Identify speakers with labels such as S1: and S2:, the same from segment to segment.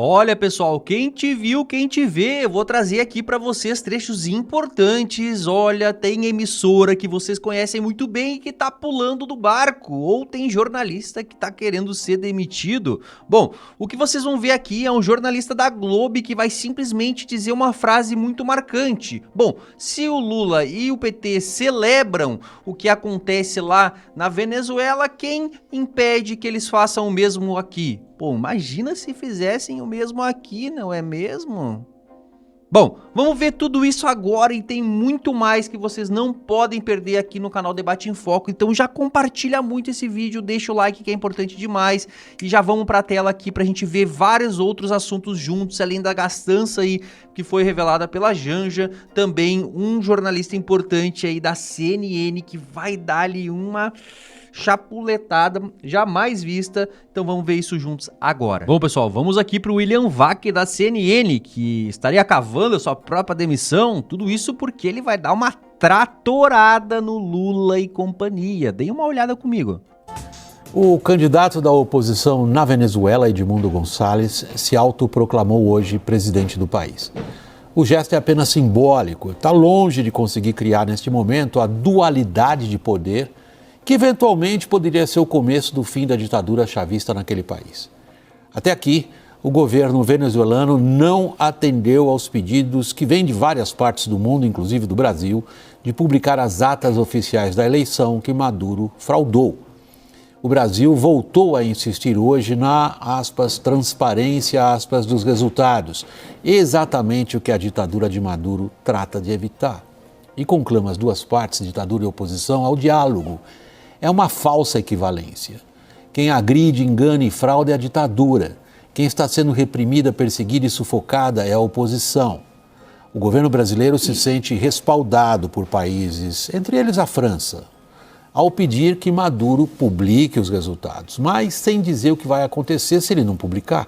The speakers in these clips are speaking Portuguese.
S1: Olha, pessoal, quem te viu, quem te vê, eu vou trazer aqui para vocês trechos importantes. Olha, tem emissora que vocês conhecem muito bem e que tá pulando do barco, ou tem jornalista que tá querendo ser demitido. Bom, o que vocês vão ver aqui é um jornalista da Globo que vai simplesmente dizer uma frase muito marcante. Bom, se o Lula e o PT celebram o que acontece lá na Venezuela, quem impede que eles façam o mesmo aqui? Pô, imagina se fizessem o mesmo aqui, não é mesmo? Bom, vamos ver tudo isso agora e tem muito mais que vocês não podem perder aqui no canal Debate em Foco. Então já compartilha muito esse vídeo, deixa o like que é importante demais e já vamos para a tela aqui pra gente ver vários outros assuntos juntos, além da gastança aí que foi revelada pela Janja, também um jornalista importante aí da CNN que vai dar-lhe uma chapuletada jamais vista, então vamos ver isso juntos agora. Bom, pessoal, vamos aqui pro William Vac da CNN, que estaria cavando a sua própria demissão, tudo isso porque ele vai dar uma tratorada no Lula e companhia. Deem uma olhada comigo.
S2: O candidato da oposição na Venezuela, Edmundo Gonçalves, se autoproclamou hoje presidente do país. O gesto é apenas simbólico, está longe de conseguir criar neste momento a dualidade de poder que eventualmente poderia ser o começo do fim da ditadura chavista naquele país. Até aqui, o governo venezuelano não atendeu aos pedidos que vêm de várias partes do mundo, inclusive do Brasil, de publicar as atas oficiais da eleição que Maduro fraudou. O Brasil voltou a insistir hoje na, aspas, transparência, aspas, dos resultados, exatamente o que a ditadura de Maduro trata de evitar. E conclama as duas partes, ditadura e oposição, ao diálogo. É uma falsa equivalência. Quem agride, engana e frauda é a ditadura. Quem está sendo reprimida, perseguida e sufocada é a oposição. O governo brasileiro se sente respaldado por países, entre eles a França, ao pedir que Maduro publique os resultados, mas sem dizer o que vai acontecer se ele não publicar.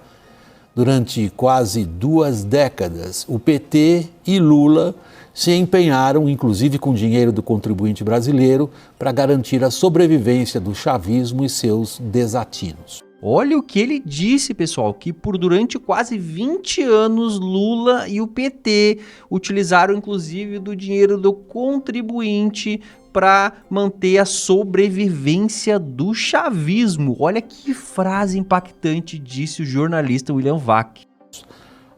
S2: Durante quase 2 décadas, o PT e Lula se empenharam, inclusive com dinheiro do contribuinte brasileiro, para garantir a sobrevivência do chavismo e seus desatinos.
S1: Olha o que ele disse, pessoal, que durante quase 20 anos Lula e o PT utilizaram inclusive do dinheiro do contribuinte para manter a sobrevivência do chavismo. Olha que frase impactante disse o jornalista William Vac.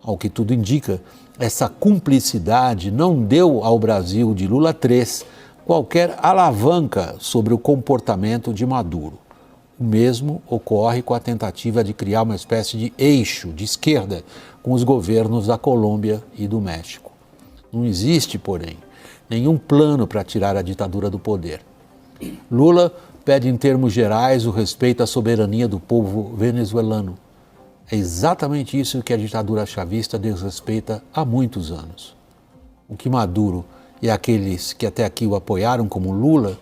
S2: Ao que tudo indica, essa cumplicidade não deu ao Brasil de Lula III qualquer alavanca sobre o comportamento de Maduro. O mesmo ocorre com a tentativa de criar uma espécie de eixo de esquerda com os governos da Colômbia e do México. Não existe, porém, nenhum plano para tirar a ditadura do poder. Lula pede em termos gerais o respeito à soberania do povo venezuelano. É exatamente isso que a ditadura chavista desrespeita há muitos anos. O que Maduro e aqueles que até aqui o apoiaram, como Lula,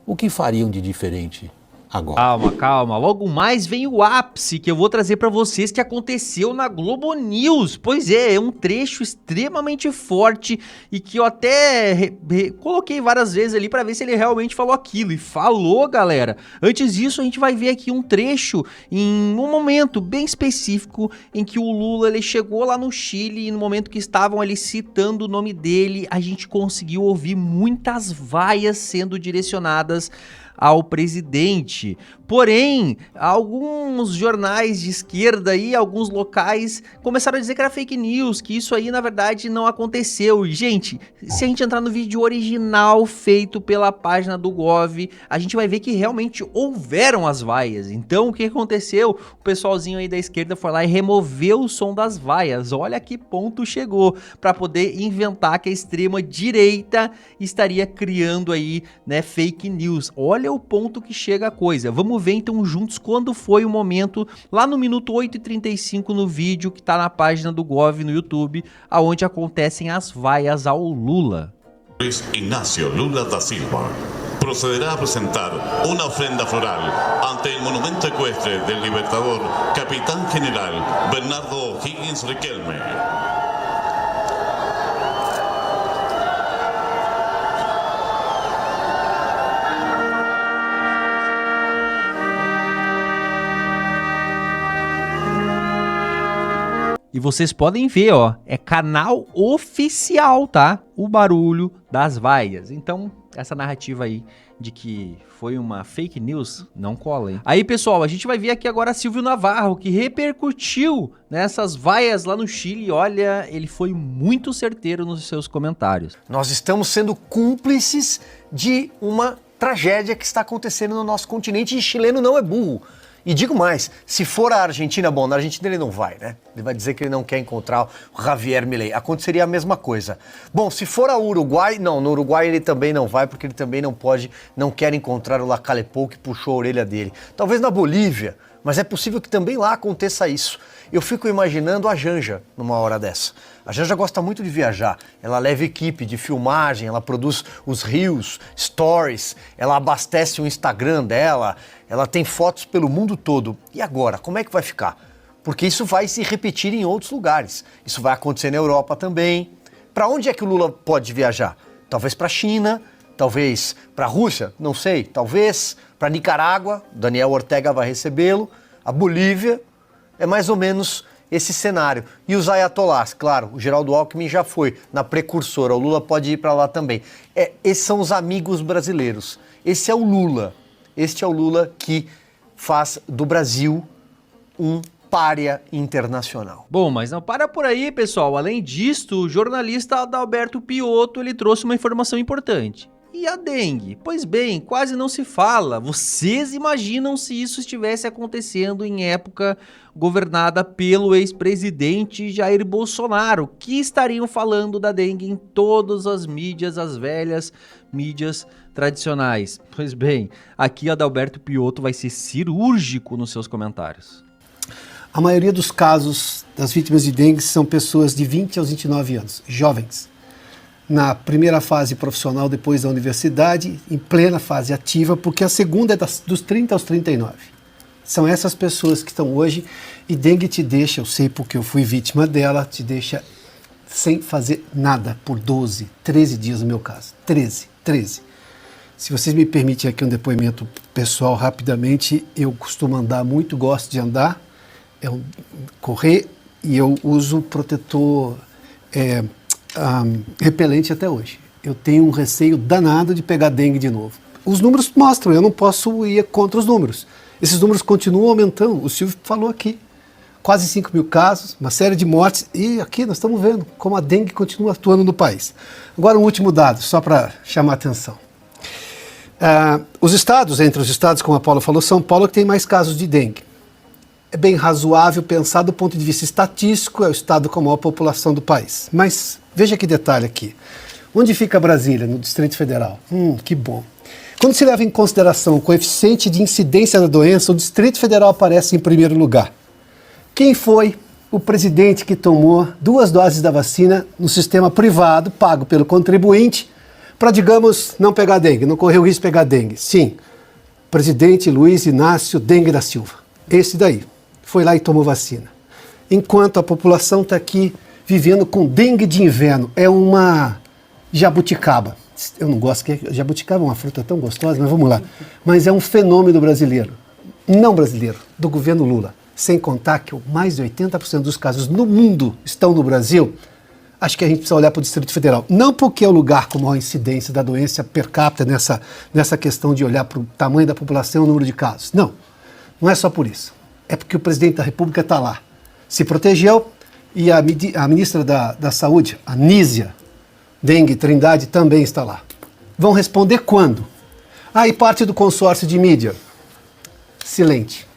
S2: o que fariam de diferente agora?
S1: Calma, calma. Logo mais vem o ápice que eu vou trazer pra vocês que aconteceu na Globo News. Pois é um trecho extremamente forte e que eu até coloquei várias vezes ali pra ver se ele realmente falou aquilo. E falou, galera. Antes disso, a gente vai ver aqui um trecho em um momento bem específico em que o Lula ele chegou lá no Chile e no momento que estavam ali citando o nome dele, a gente conseguiu ouvir muitas vaias sendo direcionadas ao presidente. Porém, alguns jornais de esquerda e alguns locais começaram a dizer que era fake news, que isso aí na verdade não aconteceu. E, gente, se a gente entrar no vídeo original feito pela página do Gov, a gente vai ver que realmente houveram as vaias. Então, o que aconteceu? O pessoalzinho aí da esquerda foi lá e removeu o som das vaias. Olha que ponto chegou para poder inventar que a extrema direita estaria criando aí, né, fake news. Olha o ponto que chega a coisa. Vamos ver então juntos quando foi o momento, lá no minuto 8h35 no vídeo que tá na página do Gov no YouTube, aonde acontecem as vaias ao Lula.
S3: Luis Ignacio Lula da Silva procederá a apresentar uma ofrenda floral ante o monumento equestre del libertador Capitán General Bernardo O'Higgins Riquelme.
S1: E vocês podem ver, ó, é canal oficial, tá? O barulho das vaias. Então, essa narrativa aí de que foi uma fake news, não cola, hein? Aí, pessoal, a gente vai ver aqui agora Silvio Navarro, que repercutiu nessas vaias lá no Chile. Olha, ele foi muito certeiro nos seus comentários.
S4: Nós estamos sendo cúmplices de uma tragédia que está acontecendo no nosso continente, e chileno não é burro. E digo mais, se for a Argentina, bom, na Argentina ele não vai, né? Ele vai dizer que ele não quer encontrar o Javier Milei. Aconteceria a mesma coisa. Bom, se for a Uruguai, não, no Uruguai ele também não vai, porque ele também não pode, não quer encontrar o Lacalepou que puxou a orelha dele. Talvez na Bolívia, mas é possível que também lá aconteça isso. Eu fico imaginando a Janja numa hora dessa. A Janja gosta muito de viajar, ela leva equipe de filmagem, ela produz os reels, stories, ela abastece o Instagram dela, ela tem fotos pelo mundo todo. E agora, como é que vai ficar? Porque isso vai se repetir em outros lugares. Isso vai acontecer na Europa também. Para onde é que o Lula pode viajar? Talvez para a China, talvez para a Rússia, não sei, talvez para Nicarágua, Daniel Ortega vai recebê-lo, a Bolívia, é mais ou menos esse cenário. E os ayatolás, claro, o Geraldo Alckmin já foi na precursora, o Lula pode ir para lá também. Esses são os amigos brasileiros. Esse é o Lula. Este é o Lula que faz do Brasil um pária internacional.
S1: Bom, mas não para por aí, pessoal. Além disto, o jornalista Adalberto Piotto, ele trouxe uma informação importante. E a dengue? Pois bem, quase não se fala. Vocês imaginam se isso estivesse acontecendo em época governada pelo ex-presidente Jair Bolsonaro? Que estariam falando da dengue em todas as mídias, as velhas mídias tradicionais? Pois bem, aqui Adalberto Piotto vai ser cirúrgico nos seus comentários.
S5: A maioria dos casos das vítimas de dengue são pessoas de 20 aos 29 anos, jovens. Na primeira fase profissional, depois da universidade, em plena fase ativa, porque a segunda é dos 30 aos 39. São essas pessoas que estão hoje, e dengue te deixa, eu sei porque eu fui vítima dela, te deixa sem fazer nada por 12, 13 dias no meu caso. 13. Se vocês me permitem aqui um depoimento pessoal rapidamente, eu costumo andar muito, gosto de andar, correr, e eu uso protetor repelente até hoje. Eu tenho um receio danado de pegar dengue de novo. Os números mostram, eu não posso ir contra os números. Esses números continuam aumentando, o Silvio falou aqui. Quase 5 mil casos, uma série de mortes, e aqui nós estamos vendo como a dengue continua atuando no país. Agora um último dado, só para chamar a atenção. Os estados, entre os estados, como a Paula falou, São Paulo que tem mais casos de dengue. É bem razoável pensar do ponto de vista estatístico, é o estado com a maior população do país. Mas veja que detalhe aqui. Onde fica Brasília? No Distrito Federal. Que bom. Quando se leva em consideração o coeficiente de incidência da doença, o Distrito Federal aparece em primeiro lugar. Quem foi o presidente que tomou 2 doses da vacina no sistema privado, pago pelo contribuinte, para, digamos, não pegar dengue, não correr o risco de pegar dengue? Sim, presidente Luiz Inácio Dengue da Silva. Esse daí. Foi lá e tomou vacina. Enquanto a população está aqui vivendo com dengue de inverno. É uma jabuticaba. Eu não gosto, que jabuticaba é uma fruta tão gostosa, mas vamos lá. Mas é um fenômeno brasileiro. Não brasileiro, do governo Lula. Sem contar que mais de 80% dos casos no mundo estão no Brasil. Acho que a gente precisa olhar para o Distrito Federal. Não porque é o lugar com maior incidência da doença per capita nessa questão de olhar para o tamanho da população e o número de casos. Não, não é só por isso. É porque o presidente da República está lá. Se protegeu, e a ministra da Saúde, a Nízia Dengue Trindade, também está lá. Vão responder quando? E parte do consórcio de mídia? Silente.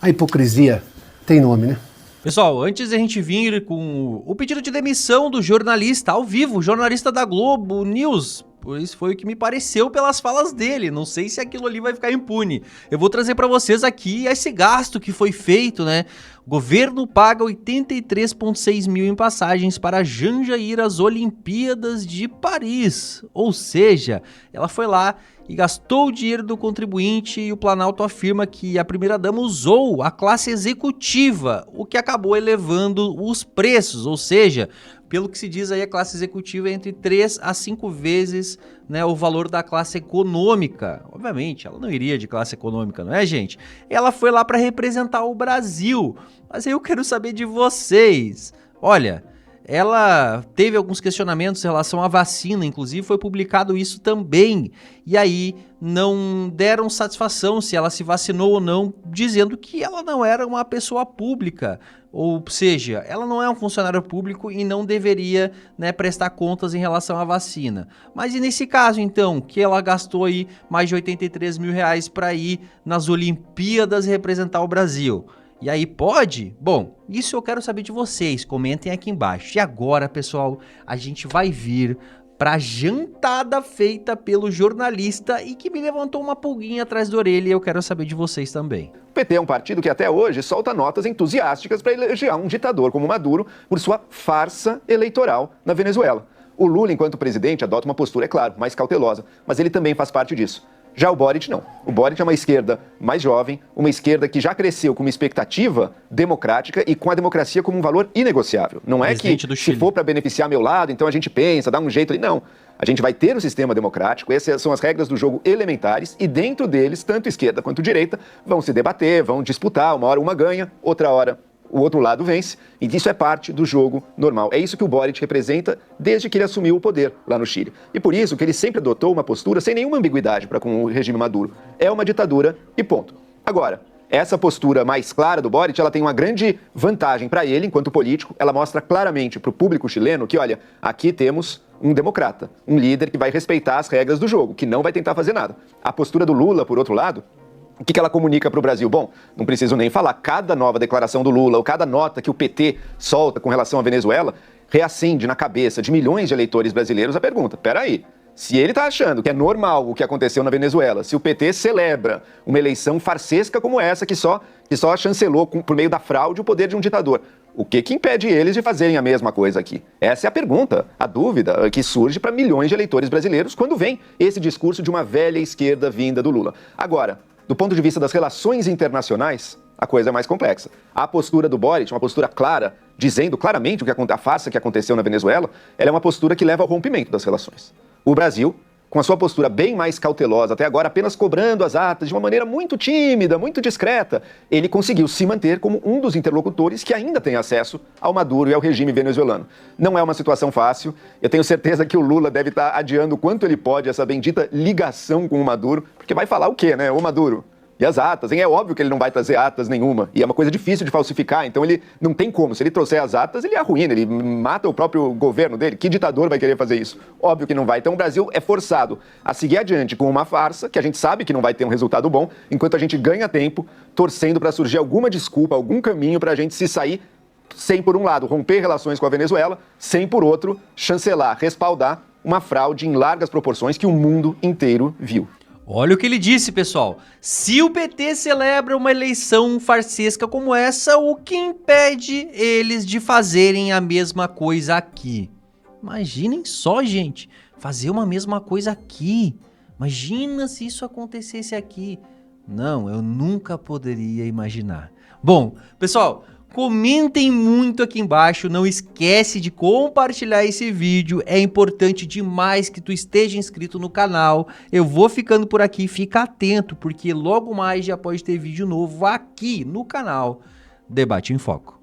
S5: A hipocrisia tem nome, né?
S1: Pessoal, antes de a gente vir com o pedido de demissão do jornalista ao vivo, jornalista da Globo News, pois foi o que me pareceu pelas falas dele, não sei se aquilo ali vai ficar impune. Eu vou trazer para vocês aqui esse gasto que foi feito, né? O governo paga 83,6 mil em passagens para Janja ir às Olimpíadas de Paris. Ou seja, ela foi lá e gastou o dinheiro do contribuinte, e o Planalto afirma que a primeira-dama usou a classe executiva, o que acabou elevando os preços, ou seja, pelo que se diz aí, a classe executiva é entre 3 a 5 vezes, né, o valor da classe econômica. Obviamente, ela não iria de classe econômica, não é, gente? Ela foi lá para representar o Brasil. Mas aí eu quero saber de vocês. Olha, ela teve alguns questionamentos em relação à vacina, inclusive foi publicado isso também. E aí não deram satisfação se ela se vacinou ou não, dizendo que ela não era uma pessoa pública. Ou seja, ela não é um funcionário público e não deveria, né, prestar contas em relação à vacina. Mas e nesse caso, então, que ela gastou aí mais de 83 mil reais para ir nas Olimpíadas representar o Brasil? E aí pode? Bom, isso eu quero saber de vocês, comentem aqui embaixo. E agora, pessoal, a gente vai vir para a jantada feita pelo jornalista e que me levantou uma pulguinha atrás da orelha e eu quero saber de vocês também.
S6: O PT é um partido que até hoje solta notas entusiásticas para elogiar um ditador como Maduro por sua farsa eleitoral na Venezuela. O Lula, enquanto presidente, adota uma postura, é claro, mais cautelosa, mas ele também faz parte disso. Já o Boric não. O Boric é uma esquerda mais jovem, uma esquerda que já cresceu com uma expectativa democrática e com a democracia como um valor inegociável. Não é que se for para beneficiar meu lado, então a gente pensa, dá um jeito ali. Não. A gente vai ter um sistema democrático, essas são as regras do jogo elementares e dentro deles, tanto esquerda quanto direita, vão se debater, vão disputar, uma hora uma ganha, outra hora o outro lado vence, e isso é parte do jogo normal. É isso que o Boric representa desde que ele assumiu o poder lá no Chile. E por isso que ele sempre adotou uma postura sem nenhuma ambiguidade para com o regime Maduro. É uma ditadura e ponto. Agora, essa postura mais clara do Boric, ela tem uma grande vantagem para ele, enquanto político. Ela mostra claramente para o público chileno que, olha, aqui temos um democrata, um líder que vai respeitar as regras do jogo, que não vai tentar fazer nada. A postura do Lula, por outro lado, o que ela comunica para o Brasil? Bom, não preciso nem falar. Cada nova declaração do Lula ou cada nota que o PT solta com relação à Venezuela reacende na cabeça de milhões de eleitores brasileiros a pergunta: peraí, se ele está achando que é normal o que aconteceu na Venezuela, se o PT celebra uma eleição farsesca como essa que só chancelou por meio da fraude o poder de um ditador, o que impede eles de fazerem a mesma coisa aqui? Essa é a pergunta, a dúvida que surge para milhões de eleitores brasileiros quando vem esse discurso de uma velha esquerda vinda do Lula. Agora, do ponto de vista das relações internacionais, a coisa é mais complexa. A postura do Boric, uma postura clara, dizendo claramente a farsa que aconteceu na Venezuela, ela é uma postura que leva ao rompimento das relações. O Brasil, com a sua postura bem mais cautelosa, até agora apenas cobrando as atas de uma maneira muito tímida, muito discreta, ele conseguiu se manter como um dos interlocutores que ainda tem acesso ao Maduro e ao regime venezuelano. Não é uma situação fácil, eu tenho certeza que o Lula deve estar adiando o quanto ele pode essa bendita ligação com o Maduro, porque vai falar o quê, né? O Maduro. E as atas, hein? É óbvio que ele não vai trazer atas nenhuma. E é uma coisa difícil de falsificar, então ele não tem como. Se ele trouxer as atas, ele arruína, ele mata o próprio governo dele. Que ditador vai querer fazer isso? Óbvio que não vai. Então o Brasil é forçado a seguir adiante com uma farsa, que a gente sabe que não vai ter um resultado bom, enquanto a gente ganha tempo, torcendo para surgir alguma desculpa, algum caminho para a gente se sair sem, por um lado, romper relações com a Venezuela, sem, por outro, chancelar, respaldar uma fraude em largas proporções que o mundo inteiro viu.
S1: Olha o que ele disse, pessoal. Se o PT celebra uma eleição farsesca como essa, o que impede eles de fazerem a mesma coisa aqui? Imaginem só, gente, fazer uma mesma coisa aqui. Imagina se isso acontecesse aqui. Não, eu nunca poderia imaginar. Bom, pessoal, comentem muito aqui embaixo, não esquece de compartilhar esse vídeo, é importante demais que tu esteja inscrito no canal. Eu vou ficando por aqui, fica atento, porque logo mais já pode ter vídeo novo aqui no canal Debate em Foco.